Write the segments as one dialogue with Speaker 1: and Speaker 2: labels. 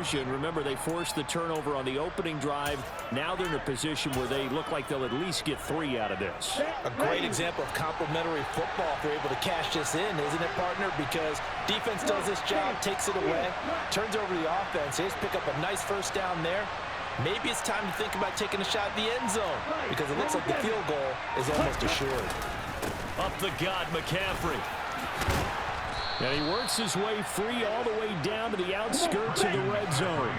Speaker 1: conversion. Remember, they forced the turnover on the opening drive. Now they're in a position where they look like they'll at least get 3 out of this.
Speaker 2: A great example of complementary football if they're able to cash this in, isn't it, partner? Because defense does this job, takes it away, turns over the offense. They just pick up a nice first down there. Maybe it's time to think about taking a shot at the end zone because it looks like the field goal is almost assured.
Speaker 1: Up the gut, McCaffrey. And he works his way free all the way down to the outskirts of the red zone.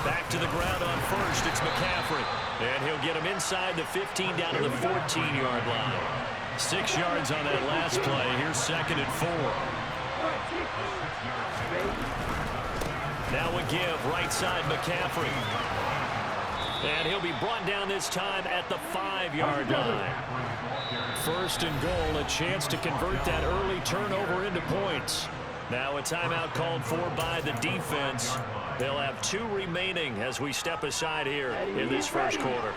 Speaker 1: Back to the ground on first. It's McCaffrey. And he'll get him inside the 15 down to the 14-yard line. 6 yards on that last play. Here's 2nd and 4. Now a give, right side McCaffrey. And he'll be brought down this time at the 5-yard line. 1st and goal, a chance to convert that early turnover into points. Now a timeout called for by the defense. They'll have 2 remaining as we step aside here in this first quarter.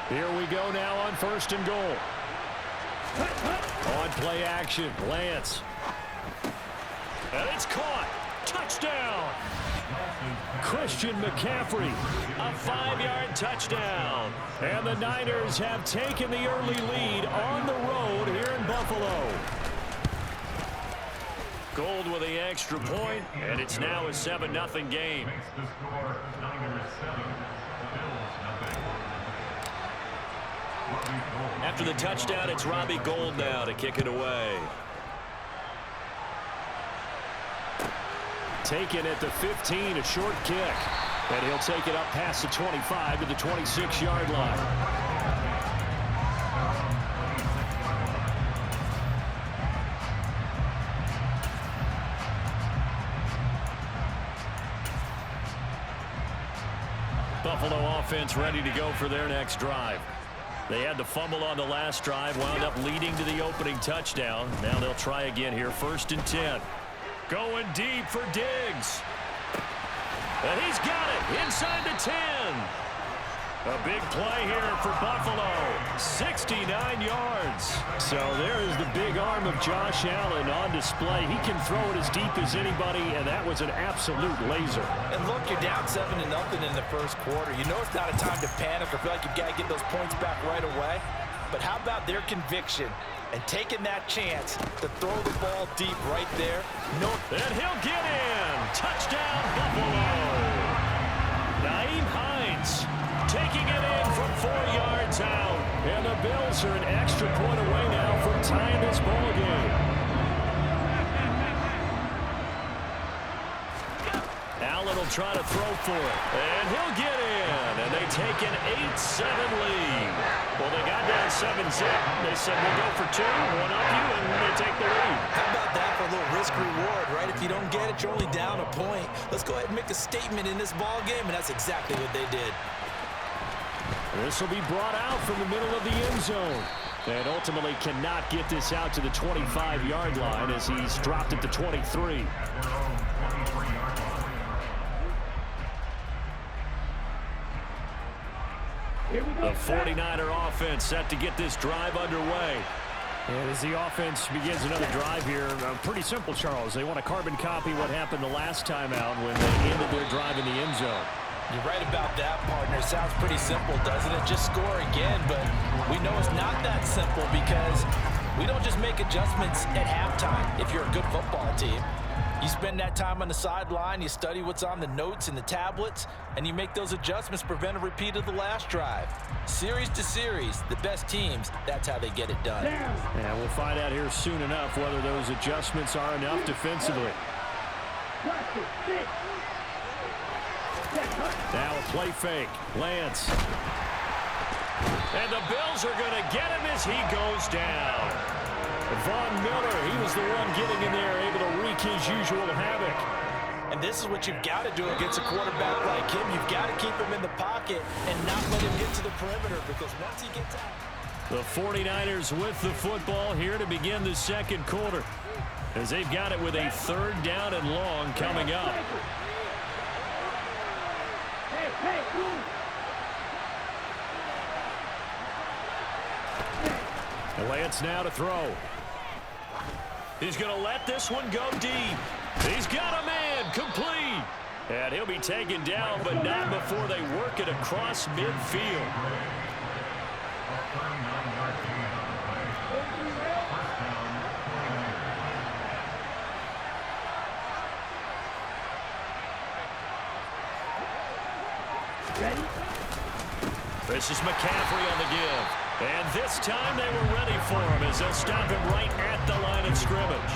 Speaker 1: Here we go now on 1st and goal. On play action, Lance. And it's caught. Touchdown. Christian McCaffrey, a 5-yard touchdown. And the Niners have taken the early lead on the road here in Buffalo. Gold with the extra point, and it's now a 7-0 game. After the touchdown, it's Robbie Gould now to kick it away. Taken at the 15, a short kick. And he'll take it up past the 25 to the 26-yard line. Buffalo offense ready to go for their next drive. They had the fumble on the last drive, wound up leading to the opening touchdown. Now they'll try again here, 1st and 10. Going deep for Diggs. And he's got it inside the 10. A big play here for Buffalo. 69 yards. So there is the big arm of Josh Allen on display. He can throw it as deep as anybody, and that was an absolute laser.
Speaker 2: And look, you're down 7-0 in the first quarter. You know it's not a time to panic or feel like you've got to get those points back right away. But how about their conviction and taking that chance to throw the ball deep right there? No.
Speaker 1: And he'll get in. Touchdown, Buffalo. Nyheim Hines taking it in from 4 yards out. And the Bills are an extra point away now from tying this ball game. Allen will try to throw for it. And he'll get in. And they take an 8-7 lead. Well, they got down 7-zip. They said, we'll go for 2, one up you, and they take the lead.
Speaker 2: How about that for a little risk-reward, right? If you don't get it, you're only down a point. Let's go ahead and make a statement in this ball game, and that's exactly what they did.
Speaker 1: This will be brought out from the middle of the end zone. And ultimately cannot get this out to the 25-yard line as he's dropped at the 23. The 49er offense set to get this drive underway. And as the offense begins another drive here, pretty simple, Charles. They want to carbon copy what happened the last time out when they ended their drive in the end zone.
Speaker 2: You're right about that, partner. Sounds pretty simple, doesn't it? Just score again, but we know it's not that simple because we don't just make adjustments at halftime if you're a good football team. You spend that time on the sideline, you study what's on the notes and the tablets, and you make those adjustments to prevent a repeat of the last drive. Series to series, the best teams, that's how they get it done.
Speaker 1: And we'll find out here soon enough whether those adjustments are enough defensively. Now a play fake. Lance. And the Bills are going to get him as he goes down. Von Miller, he was the one getting in there, able to wreak his usual havoc.
Speaker 2: And this is what you've got to do against a quarterback like him. You've got to keep him in the pocket and not let him get to the perimeter because once he gets out.
Speaker 1: The 49ers with the football here to begin the second quarter as they've got it with a 3rd down and long coming up. Lance now to throw. He's going to let this one go deep. He's got a man complete. And he'll be taken down, but not before they work it across midfield. This is McCaffrey on the give. And this time they were ready for him as they'll stop him right at the line of scrimmage.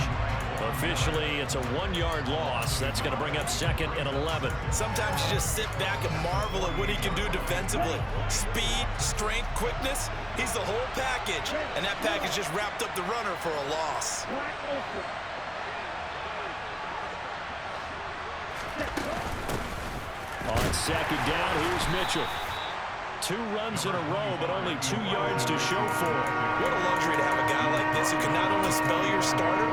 Speaker 1: Officially, it's a 1-yard loss. That's going to bring up 2nd and 11.
Speaker 2: Sometimes you just sit back and marvel at what he can do defensively. Speed, strength, quickness, he's the whole package. And that package just wrapped up the runner for a loss.
Speaker 1: On 2nd down, here's Mitchell. 2 runs in a row, but only 2 yards to show for it.
Speaker 2: What a luxury to have a guy like this who can not only spell your starter,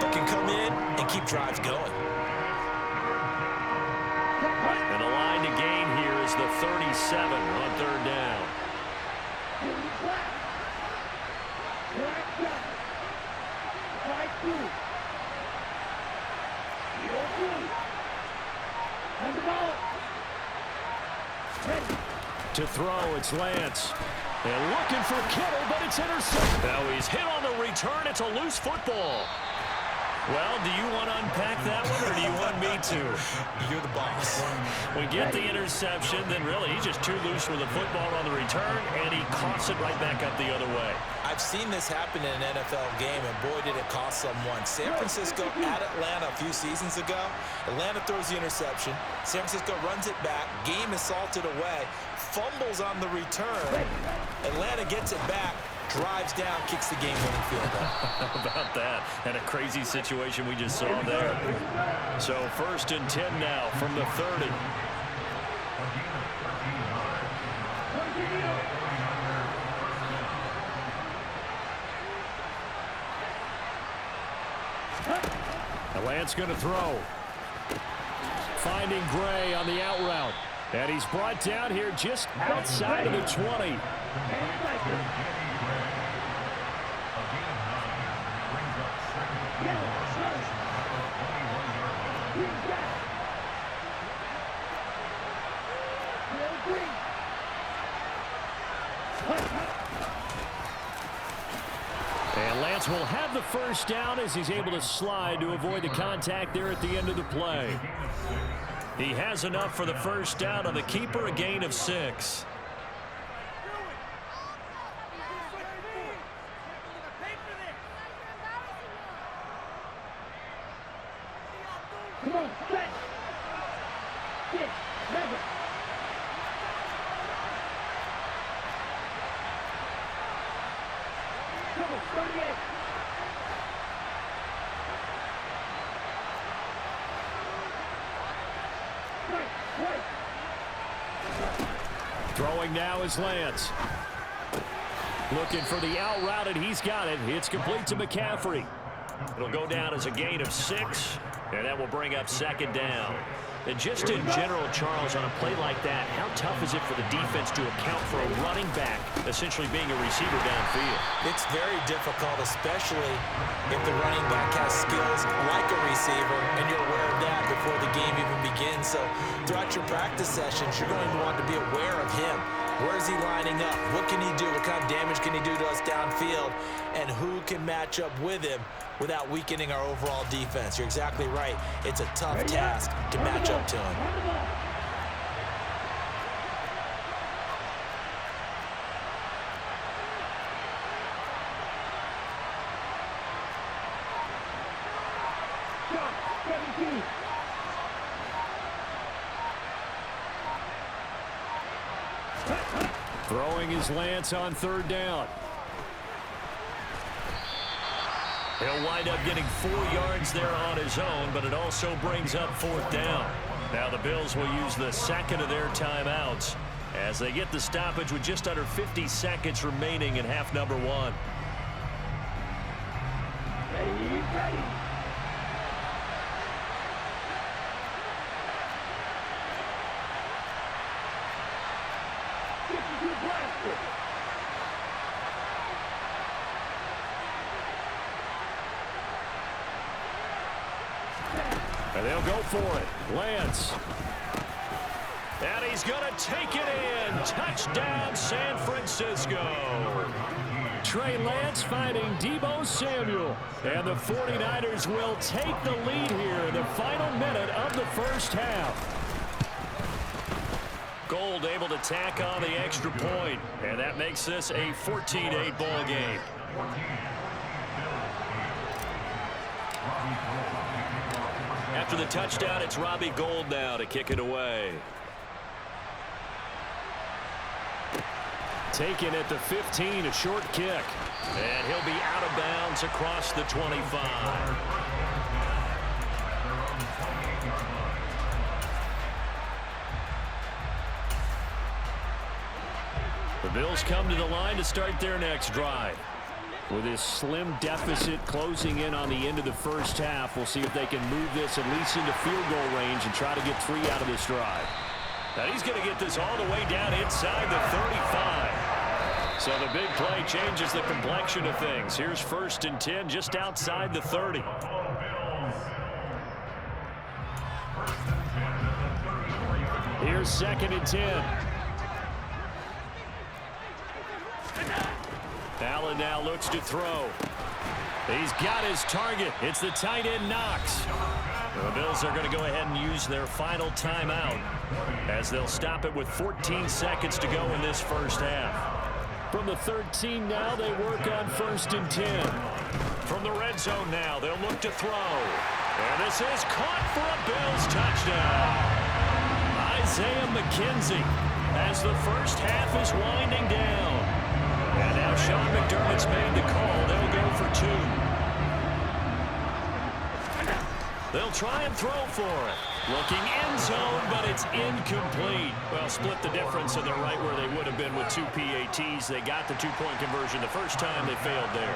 Speaker 2: but can come in and keep drives going.
Speaker 1: And the line to gain here is the 37 on 3rd down. To throw, it's Lance. And looking for Kittle, but it's intercepted. Now he's hit on the return. It's a loose football. Well, do you want to unpack that one, or do you want me to?
Speaker 2: You're the boss.
Speaker 1: We get the interception, then really he's just too loose with the football on the return, and he coughs it right back up the other way.
Speaker 2: I've seen this happen in an NFL game, and boy, did it cost someone. San Francisco at Atlanta a few seasons ago. Atlanta throws the interception. San Francisco runs it back. Game is salted away. Fumbles on the return. Atlanta gets it back. Drives down, kicks the game-winning field goal.
Speaker 1: How about that? And a crazy situation we just saw there. So 1st and 10 now from the 30. Lance going to throw. Finding Gray on the out route. And he's brought down here just outside of the 20. And Lance will have the 1st down as he's able to slide to avoid the contact there at the end of the play. He has enough for the 1st down on the keeper, a gain of 6.
Speaker 3: Come on, set. 6, 7. Come on, 38.
Speaker 1: Throwing now is Lance. Looking for the out route, and he's got it. It's complete to McCaffrey. It'll go down as a gain of 6, and that will bring up 2nd down. And just in general, Charles, on a play like that, how tough is it for the defense to account for a running back essentially being a receiver downfield?
Speaker 2: It's very difficult, especially if the running back has skills like a receiver, and you're aware of that before the game even begins. So throughout your practice sessions, you're going to want to be aware of him. Where is he lining up? What can he do? What kind of damage can he do to us downfield? And who can match up with him without weakening our overall defense? You're exactly right. It's a tough task to match up to him.
Speaker 1: Throwing is Lance on 3rd down. He'll wind up getting 4 yards there on his own, but it also brings up 4th down. Now the Bills will use the 2nd of their timeouts as they get the stoppage with just under 50 seconds remaining in half number 1.
Speaker 3: Ready.
Speaker 1: And they'll go for it. Lance. And he's going to take it in. Touchdown, San Francisco. Trey Lance finding Deebo Samuel. And the 49ers will take the lead here in the final minute of the first half. Gold able to tack on the extra point. And that makes this a 14-8 ball game. After the touchdown, it's Robbie Gould now to kick it away. Taken at the 15, a short kick. And he'll be out of bounds across the 25. The Bills come to the line to start their next drive. With this slim deficit closing in on the end of the first half, we'll see if they can move this at least into field goal range and try to get 3 out of this drive. And he's going to get this all the way down inside the 35. So the big play changes the complexion of things. Here's 1st and 10 just outside the 30. Here's 2nd and 10. Allen now looks to throw. He's got his target. It's the tight end Knox. The Bills are going to go ahead and use their final timeout as they'll stop it with 14 seconds to go in this first half. From the 13 now, they work on 1st and 10. From the red zone now, they'll look to throw. And this is caught for a Bills touchdown. Isaiah McKenzie as the first half is winding down. And now Sean McDermott's made the call. They'll go for 2. They'll try and throw for it. Looking end zone, but it's incomplete. Well, split the difference, and they're right where they would have been with 2 PATs. They got the 2-point conversion the first time. They failed there.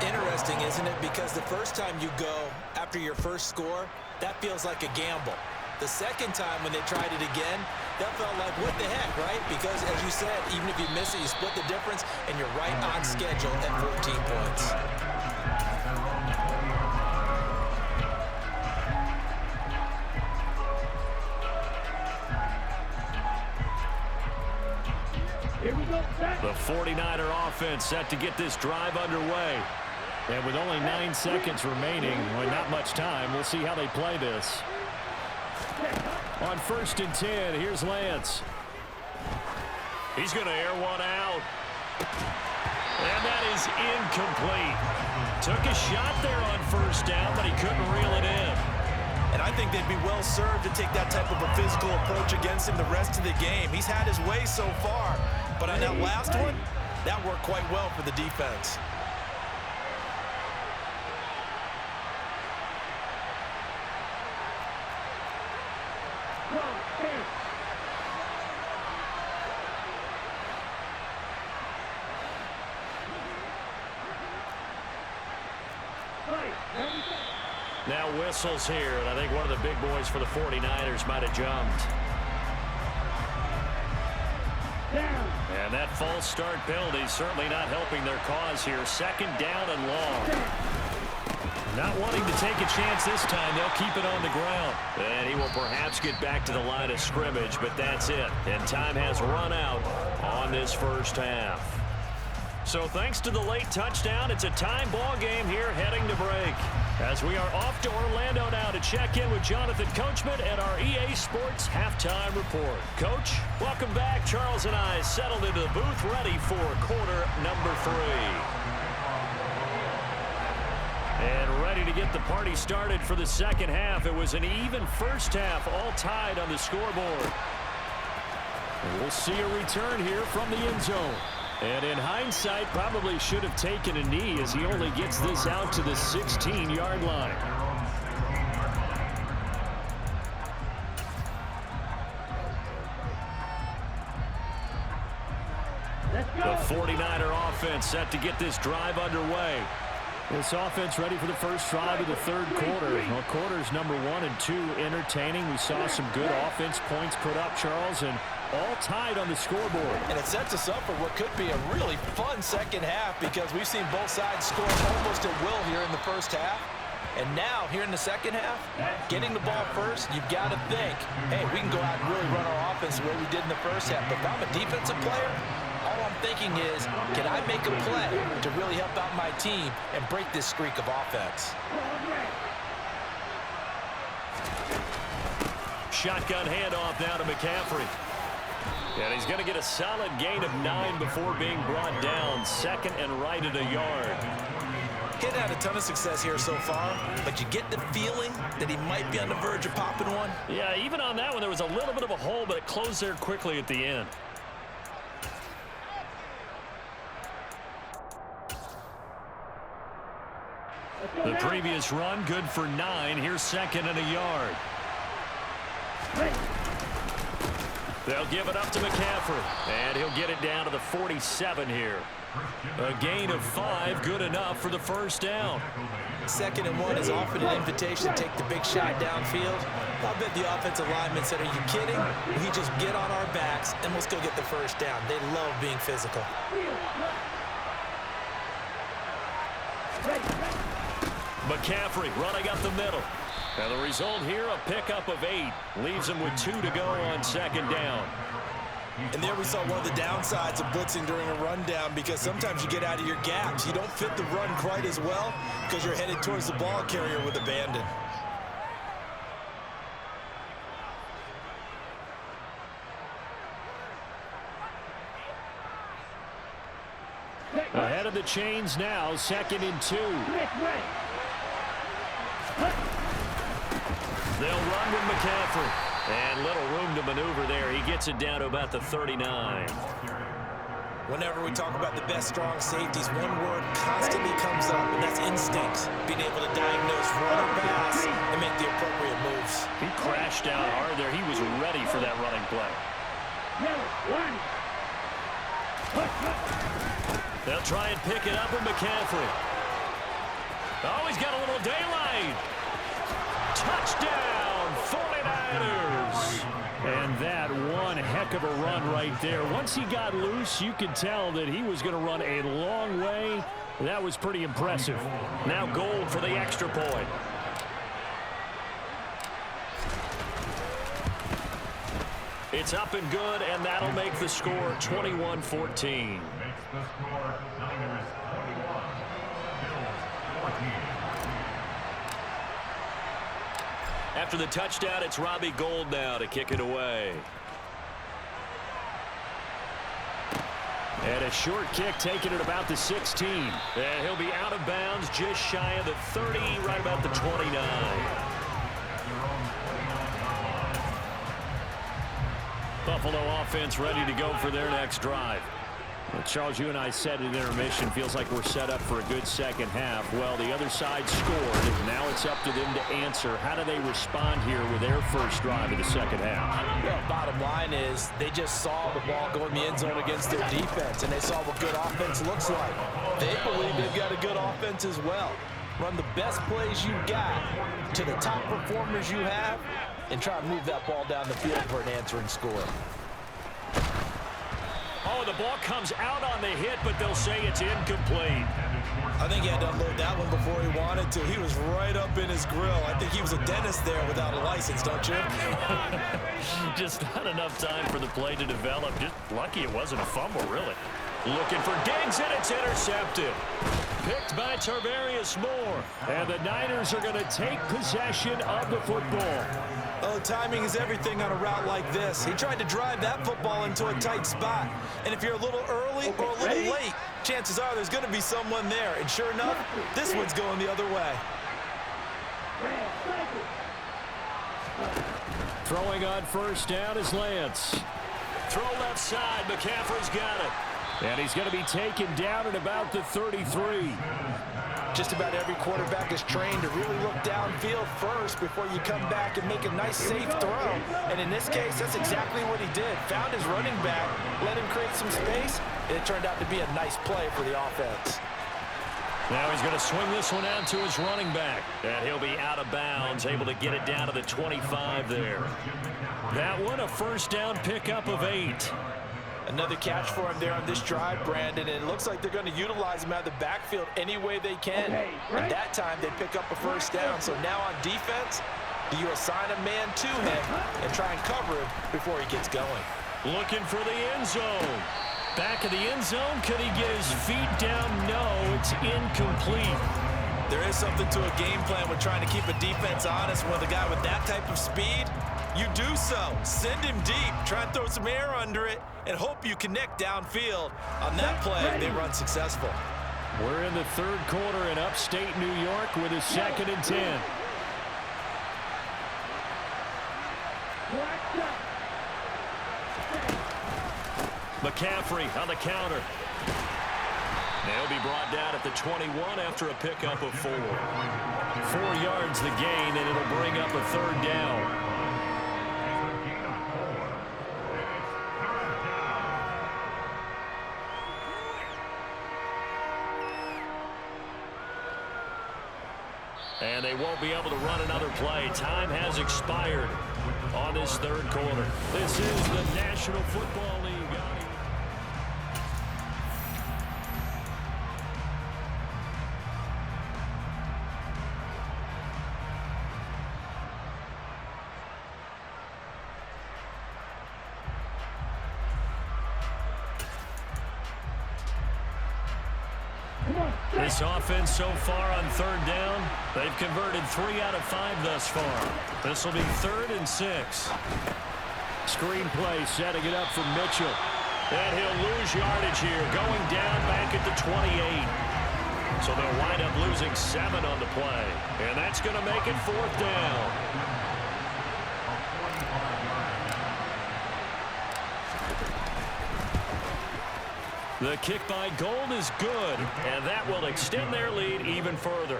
Speaker 2: Interesting, isn't it? Because the first time you go after your first score, that feels like a gamble. The second time when they tried it again, that felt like, what the heck, right? Because, as you said, even if you miss it, you split the difference, and you're right on schedule at 14 points.
Speaker 3: Here we go, set.
Speaker 1: The 49er offense set to get this drive underway. And with only 9 seconds remaining, well, not much time, we'll see how they play this. On 1st and 10, here's Lance. He's going to air one out. And that is incomplete. Took a shot there on 1st down, but he couldn't reel it in.
Speaker 2: And I think they'd be well served to take that type of a physical approach against him the rest of the game. He's had his way so far, but on that last one, that worked quite well for the defense.
Speaker 1: Now whistles here, and I think one of the big boys for the 49ers might have jumped. And that false start penalty certainly not helping their cause here. 2nd down and long. Not wanting to take a chance this time, they'll keep it on the ground. And he will perhaps get back to the line of scrimmage, but that's it. And time has run out on this first half. So thanks to the late touchdown, it's a time ball game here heading to break. As we are off to Orlando now to check in with Jonathan Coachman and our EA Sports Halftime Report. Coach, welcome back. Charles and I settled into the booth ready for quarter number 3. And ready to get the party started for the second half. It was an even first half, all tied on the scoreboard. And we'll see a return here from the end zone. And in hindsight, probably should have taken a knee as he only gets this out to the 16-yard line. The 49er offense set to get this drive underway. This offense ready for the first drive of the third quarter. Well, quarters number 1 and 2 entertaining. We saw some good offense points put up, Charles, and all tied on the scoreboard.
Speaker 2: And it sets us up for what could be a really fun second half because we've seen both sides score almost at will here in the first half. And now, here in the second half, getting the ball first, you've got to think, hey, we can go out and really run our offense the way we did in the first half. But if I'm a defensive player, all I'm thinking is, can I make a play to really help out my team and break this streak of offense?
Speaker 1: Shotgun handoff now to McCaffrey. And he's going to get a solid gain of 9 before being brought down. Second and right at a yard.
Speaker 2: He's had a ton of success here so far, but you get the feeling that he might be on the verge of popping one.
Speaker 1: Yeah, even on that one, there was a little bit of a hole, but it closed there quickly at the end. The previous run, good for 9. Here's second and a yard. They'll give it up to McCaffrey, and he'll get it down to the 47 here. A gain of 5, good enough for the first down.
Speaker 2: 2nd and 1 is often an invitation to take the big shot downfield. I'll bet the offensive lineman said, are you kidding? We just get on our backs, and let's go get the first down. They love being physical.
Speaker 1: McCaffrey running up the middle. And the result here, a pickup of 8. Leaves him with 2 to go on second down.
Speaker 2: And there we saw one of the downsides of blitzing during a rundown, because sometimes you get out of your gaps. You don't fit the run quite as well because you're headed towards the ball carrier with abandon.
Speaker 1: Ahead of the chains now, 2nd and 2. They'll run with McCaffrey. And little room to maneuver there. He gets it down to about the 39.
Speaker 2: Whenever we talk about the best strong safeties, one word constantly comes up, and that's instincts. Being able to diagnose run or pass and make the appropriate moves.
Speaker 1: He crashed down hard there. He was ready for that running play. They'll try and pick it up with McCaffrey. Oh, he's got a little daylight. Touchdown, 49ers. And that one heck of a run right there. Once he got loose, you could tell that he was going to run a long way. That was pretty impressive. Now goal for the extra point. It's up and good, and that'll make the score 21-14. After the touchdown, it's Robbie Gould now to kick it away. And a short kick taken at about the 16. And he'll be out of bounds just shy of the 30, right about the 29. Buffalo offense ready to go for their next drive. Well, Charles, you and I said at intermission, feels like we're set up for a good second half. Well, the other side scored. Now it's up to them to answer. How do they respond here with their first drive of the second half?
Speaker 2: Well, bottom line is they just saw the ball go in the end zone against their defense, and they saw what good offense looks like. They believe they've got a good offense as well. Run the best plays you got to the top performers you have, and try to move that ball down the field for an answering score.
Speaker 1: Oh, the ball comes out on the hit, but they'll say it's incomplete.
Speaker 2: I think he had to unload that one before he wanted to. He was right up in his grill. I think he was a dentist there without a license, don't you?
Speaker 1: Just not enough time for the play to develop. Just lucky it wasn't a fumble, really. Looking for Diggs, and it's intercepted. Picked by Tarvarius Moore. And the Niners are going to take possession of the football.
Speaker 2: Oh, timing is everything on a route like this. He tried to drive that football into a tight spot. And if you're a little early or a little late, chances are there's going to be someone there. And sure enough, this one's going the other way.
Speaker 1: Throwing on first down is Lance. Throw left side. McCaffrey's got it. And he's going to be taken down at about the 33.
Speaker 2: Just about every quarterback is trained to really look downfield first before you come back and make a nice, safe throw. And in this case, that's exactly what he did. Found his running back, let him create some space, and it turned out to be a nice play for the offense.
Speaker 1: Now he's going to swing this one out to his running back. And he'll be out of bounds, able to get it down to the 25 there. That one, a first down pickup of 8.
Speaker 2: Another catch for him there on this drive, Brandon, and it looks like they're going to utilize him out of the backfield any way they can. And that time, they pick up a first down. So now on defense, do you assign a man to him and try and cover him before he gets going?
Speaker 1: Looking for the end zone. Back of the end zone. Could he get his feet down? No, it's incomplete.
Speaker 2: There is something to a game plan with trying to keep a defense honest. With a guy with that type of speed, you do so. Send him deep. Try and throw some air under it and hope you connect downfield. On that play, they run successful.
Speaker 1: We're in the third quarter in upstate New York with a 2nd and 10. McCaffrey on the counter. They'll be brought down at the 21 after a pickup of 4. 4 yards the gain, and it'll bring up a 3rd down. And they won't be able to run another play. Time has expired on this third quarter. This is the National Football League. This offense so far on 3rd down, they've converted 3 out of 5 thus far. This will be 3rd and 6. Screen play setting it up for Mitchell. And he'll lose yardage here, going down back at the 28. So they'll wind up losing 7 on the play. And that's going to make it 4th down. The kick by Gold is good, and that will extend their lead even further.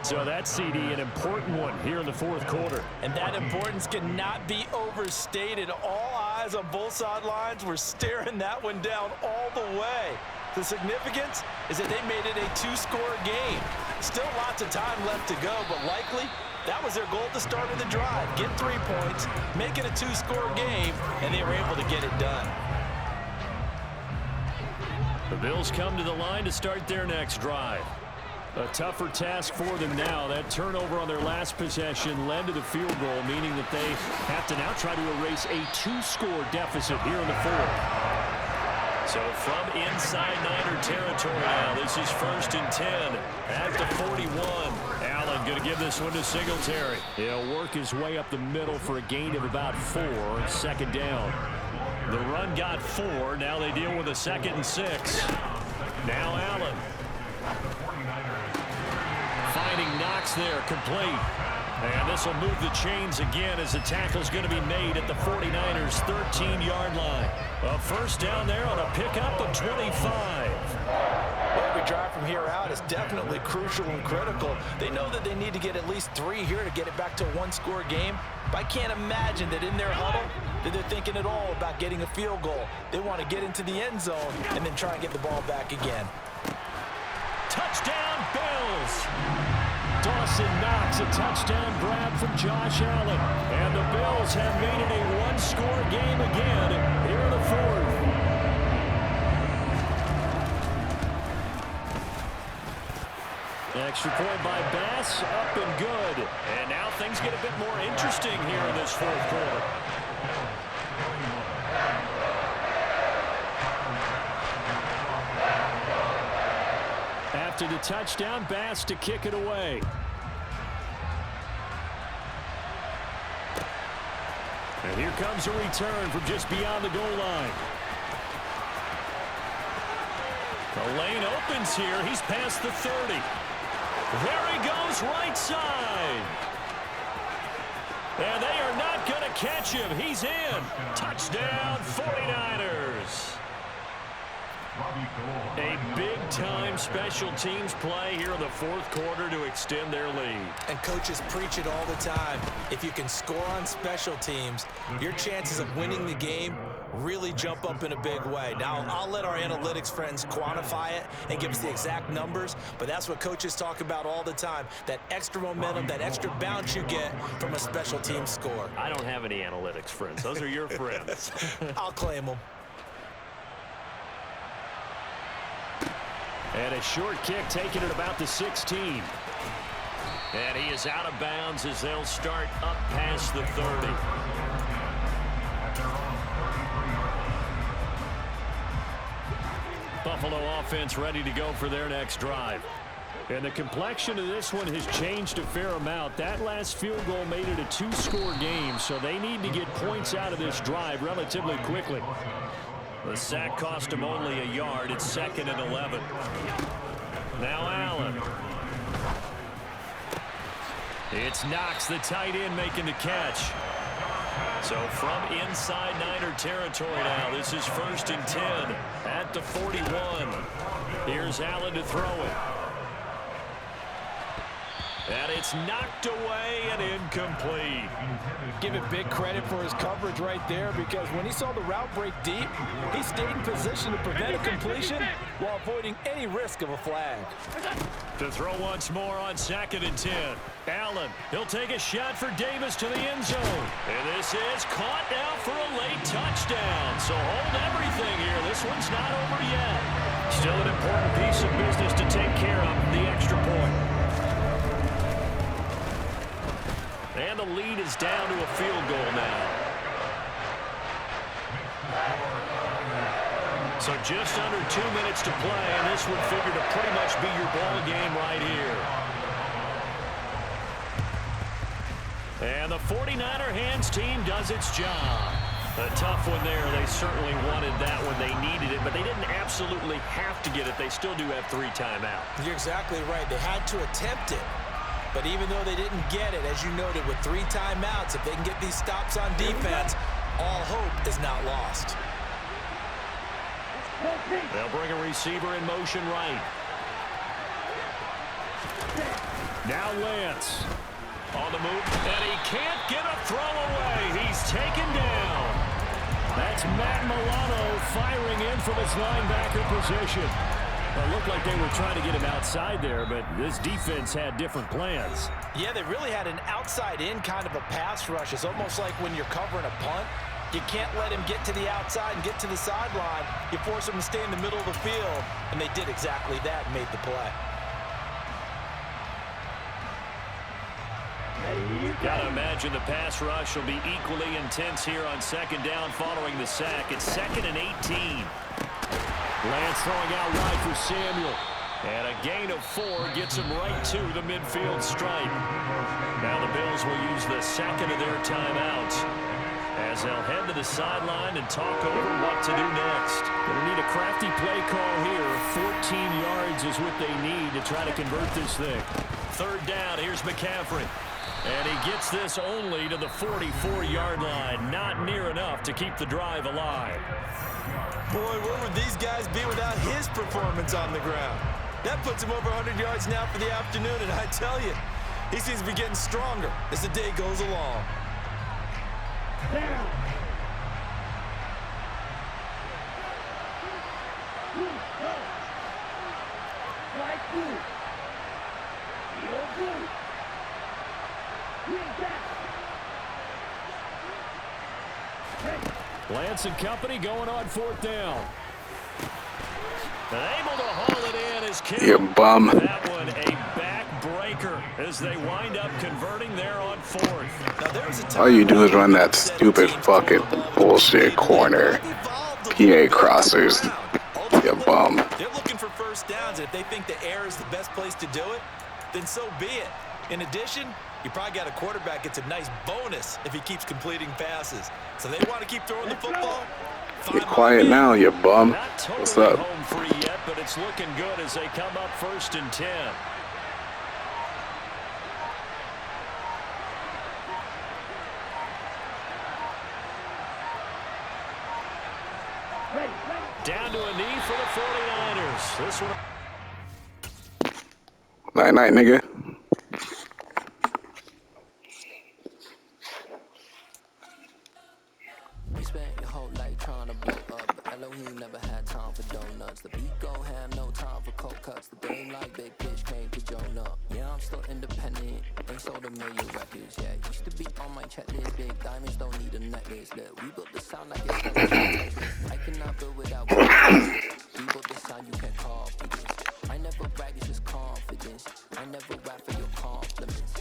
Speaker 1: So that's, CD, an important one here in the 4th quarter.
Speaker 2: And that importance cannot be overstated. All eyes on both sidelines were staring that one down all the way. The significance is that they made it a 2-score game. Still lots of time left to go, but likely that was their goal at the start of the drive. Get 3 points, make it a 2-score game, and they were able to get it done.
Speaker 1: The Bills come to the line to start their next drive. A tougher task for them now. That turnover on their last possession led to the field goal, meaning that they have to now try to erase a 2-score deficit here in the 4th. So from inside Niner territory now, this is 1st and 10 at the 41. Allen going to give this one to Singletary. He'll work his way up the middle for a gain of about 4, 2nd down. The run got 4. Now they deal with a 2nd and 6. Now Allen. Finding Knox there, complete. And this will move the chains again as the tackle's going to be made at the 49ers' 13-yard line. A 1st down there on a pickup of 25.
Speaker 2: Every drive from here out is definitely crucial and critical. They know that they need to get at least 3 here to get it back to a 1-score game. But I can't imagine that in their huddle that they're thinking at all about getting a field goal. They want to get into the end zone and then try and get the ball back again.
Speaker 1: Touchdown, Bills! Dawson Knox, a touchdown grab from Josh Allen. And the Bills have made it a 1-score game again here in the 4th. Extra point by Bass, up and good. And now things get a bit more interesting here in this 4th quarter. After the touchdown, Bass to kick it away. And here comes a return from just beyond the goal line. The lane opens here. He's past the 30. There he goes, right side. And they are not going to catch him. He's in. Touchdown, 49ers. A big-time special teams play here in the 4th quarter to extend their lead.
Speaker 2: And coaches preach it all the time. If you can score on special teams, your chances of winning the game really jump up in a big way. Now, I'll let our analytics friends quantify it and give us the exact numbers, but that's what coaches talk about all the time, that extra momentum, that extra bounce you get from a special team score.
Speaker 1: I don't have any analytics friends. Those are your friends.
Speaker 2: I'll claim them.
Speaker 1: And a short kick taken at about the 16. And he is out of bounds as they'll start up past the 30. Buffalo offense ready to go for their next drive. And the complexion of this one has changed a fair amount. That last field goal made it a two-score game, so they need to get points out of this drive relatively quickly. The sack cost him only a yard. It's 2nd and 11. Now Allen. It's Knox, the tight end, making the catch. So from inside Niner territory now, this is 1st and 10 at the 41. Here's Allen to throw it. And it's knocked away and incomplete.
Speaker 2: Give it big credit for his coverage right there, because when he saw the route break deep, he stayed in position to prevent a completion while avoiding any risk of a flag.
Speaker 1: To throw once more on 2nd and 10. Allen, he'll take a shot for Davis to the end zone. And this is caught now for a late touchdown. So hold everything here. This one's not over yet. Still an important piece of business to take care of, the extra point. And the lead is down to a field goal now. So just under 2 minutes to play, and this would figure to pretty much be your ball game right here. And the 49er hands team does its job. A tough one there. They certainly wanted that when they needed it, but they didn't absolutely have to get it. They still do have 3 timeouts.
Speaker 2: You're exactly right. They had to attempt it. But even though they didn't get it, as you noted, with 3 timeouts, if they can get these stops on defense, all hope is not lost.
Speaker 1: They'll bring a receiver in motion right. Now Lance on the move, and he can't get a throw away. He's taken down. That's Matt Milano firing in from his linebacker position. It looked like they were trying to get him outside there, but this defense had different plans.
Speaker 2: Yeah, they really had an outside-in kind of a pass rush. It's almost like when you're covering a punt, you can't let him get to the outside and get to the sideline. You force him to stay in the middle of the field, and they did exactly that and made the play.
Speaker 1: Got to imagine the pass rush will be equally intense here on 2nd down following the sack. It's 2nd and 18. Lance throwing out wide for Samuel. And a gain of 4 gets him right to the midfield stripe. Now the Bills will use the 2nd of their timeouts as they'll head to the sideline and talk over what to do next. Gonna need a crafty play call here. 14 yards is what they need to try to convert this thing. 3rd down, here's McCaffrey. And he gets this only to the 44-yard line. Not near enough to keep the drive alive.
Speaker 2: Boy, where would these guys be without his performance on the ground? That puts him over 100 yards now for the afternoon, and I tell you, he seems to be getting stronger as the day goes along.
Speaker 3: Down.
Speaker 1: Lance and company going on 4th down. And able to haul it in as Kim.
Speaker 4: You bum.
Speaker 1: That one a backbreaker as they wind up converting there on 4th.
Speaker 2: Now, there's a time
Speaker 4: All you do is run that stupid fucking bullshit corner. PA crossers. You bum.
Speaker 2: They're looking for 1st downs, and if they think the air is the best place to do it, then so be it. In addition, you probably got a quarterback gets a nice bonus if he keeps completing passes. So they want to keep throwing the football.
Speaker 4: Get quiet now, you bum.
Speaker 1: Not totally
Speaker 4: What's up?
Speaker 1: home free yet, but it's looking good as they come up 1st and 10. Down to a knee for the 49ers. This one.
Speaker 4: Night night, nigga.
Speaker 5: You spent your whole life trying to blow up, but Elohim never had time for donuts. The beat gon' have no time for cold cuts. The game like big bitch came to Jonah. Yeah, I'm still independent, ain't sold a million records yet. Used to be on my checklist, big diamonds don't need a necklace. Look, we built the sound like it's I cannot build without we built the sound you can call. never brag, it's just confidence. I never rap for your compliments.